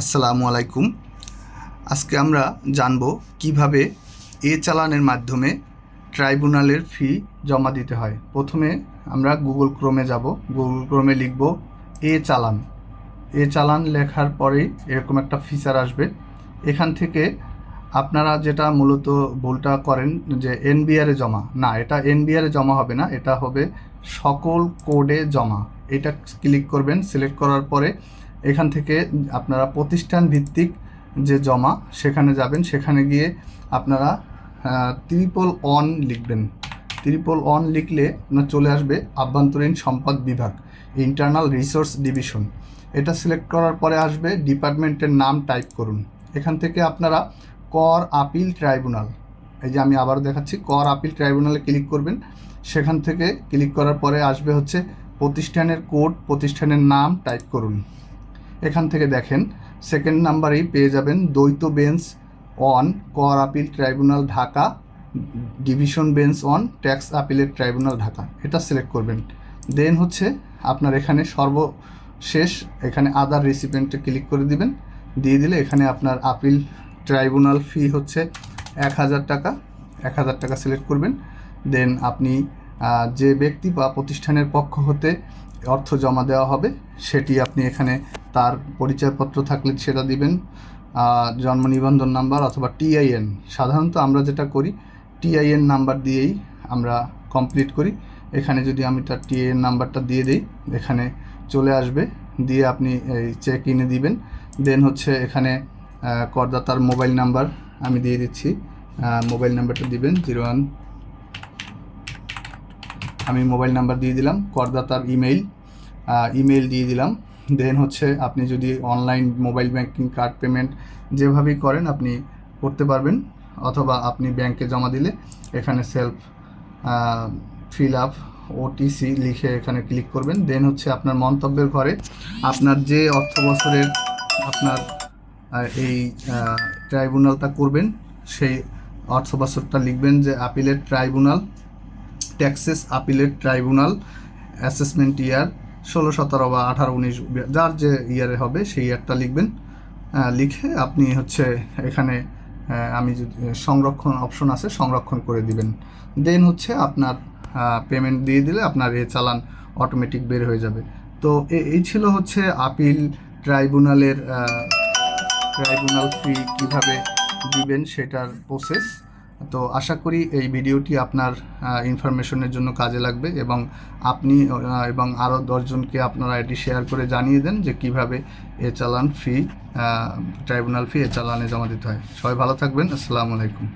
আসসালামু আলাইকুম। আজকে আমরা জানব কিভাবে চালানের মাধ্যমে ট্রাইব্যুনালের ফি জমা দিতে হয়। প্রথমে আমরা গুগল ক্রোমে যাব। গুগল ক্রোমে লিখব চালান লেখার পরেই এরকম একটা ফিচার আসবে। এখান থেকে আপনারা যেটা মূলত ভুলটা করেন যে এনবিআরে জমা, না, এটা এনবিআরে জমা হবে না, এটা হবে সকল কোডে জমা। এটা ক্লিক করবেন। সিলেক্ট করার পরে এখান থেকে আপনারা প্রতিষ্ঠান ভিত্তিক যে জমা সেখানে যাবেন। সেখানে গিয়ে আপনারা 1 লিখবেন। 1 লিখলে আপনার চলে আসবে আভ্যন্তরীণ সম্পদ বিভাগ, ইন্টারনাল রিসোর্স ডিভিশন। এটা সিলেক্ট করার পরে আসবে ডিপার্টমেন্টের নাম টাইপ করুন। এখান থেকে আপনারা কর আপিল ট্রাইব্যুনাল, এই যে আমি আবার দেখাচ্ছি, কর আপিল ট্রাইব্যুনালে ক্লিক করবেন। সেখান থেকে ক্লিক করার পরে আসবে হচ্ছে প্রতিষ্ঠানের কোড, প্রতিষ্ঠানের নাম টাইপ করুন। এখান থেকে দেখেন সেকেন্ড নাম্বারেই পেয়ে যাবেন দ্বৈত বেঞ্চ অন কর appeal tribunal Dhaka, division bench on tax আপিলের ট্রাইব্যুনাল ঢাকা। এটা সিলেক্ট করবেন। দেন হচ্ছে আপনার এখানে সর্বশেষ এখানে আদার রিসিপিয়েন্টে ক্লিক করে দিবেন। দিয়ে দিলে এখানে আপনার আপিল ট্রাইব্যুনাল ফি হচ্ছে 1000 টাকা। 1000 টাকা সিলেক্ট করবেন। দেন আপনি যে ব্যক্তি বা প্রতিষ্ঠানের পক্ষ হতে অর্থ জমা দেওয়া হবে সেটি আপনি এখানে তার পরিচয়পত্র থাকলে সেটা দিবেন, জন্ম নিবন্ধন নাম্বার অথবা টিআইএন। সাধারণত আমরা যেটা করি টিআইএন নাম্বার দিয়েই আমরা কমপ্লিট করি। এখানে যদি আমি তার টিআইএন নাম্বারটা দিয়ে দিই এখানে চলে আসবে। দিয়ে আপনি এই চেক ইনে দিবেন। দেন হচ্ছে এখানে করদাতার মোবাইল নাম্বার আমি দিয়ে দিচ্ছি। মোবাইল নাম্বারটা দিবেন 01, আমি মোবাইল নাম্বার দিয়ে দিলাম। করদাতার ইমেইল দিয়ে দিলাম। দেন হচ্ছে আপনি যদি online mobile banking, card payment যেভাবেই করেন আপনি করতে পারবেন, অথবা আপনি ব্যাংকে জমা দিলে এখানে সেলফ ফিল আপ ওটিসি লিখে এখানে ক্লিক করবেন। দেন হচ্ছে আপনার মন্তব্যের ঘরে আপনার যে অর্থ বছরের আপনার এই ট্রাইব্যুনালটা করবেন সেই অর্থ বছরটা লিখবেন, যে আপিলের tribunal, taxes appellate tribunal assessment year 16, 17 বা 18, 19 যার যে ইয়ারে হবে সেই ইয়ারটা লিখবেন। লিখে আপনি হচ্ছে এখানে আমি যদি সংরক্ষণ অপশন আছে সংরক্ষণ করে দিবেন। দেন হচ্ছে আপনার পেমেন্ট দিয়ে দিলে আপনার চালান অটোমেটিক বের হয়ে যাবে। তো এই ছিল হচ্ছে আপিল ট্রাইব্যুনাল ফি কীভাবে দিবেন সেটার প্রসেস। তো আশা করি এই ভিডিওটি আপনার ইনফরমেশনের জন্য কাজে লাগবে, এবং আপনি এবং আরও 10 জনকে আপনারা এটি শেয়ার করে জানিয়ে দেন যে কিভাবে চালান ফি, ট্রাইব্যুনাল ফি চালানে জমা দিতে হয়। সবাই ভালো থাকবেন। আসসালামু আলাইকুম।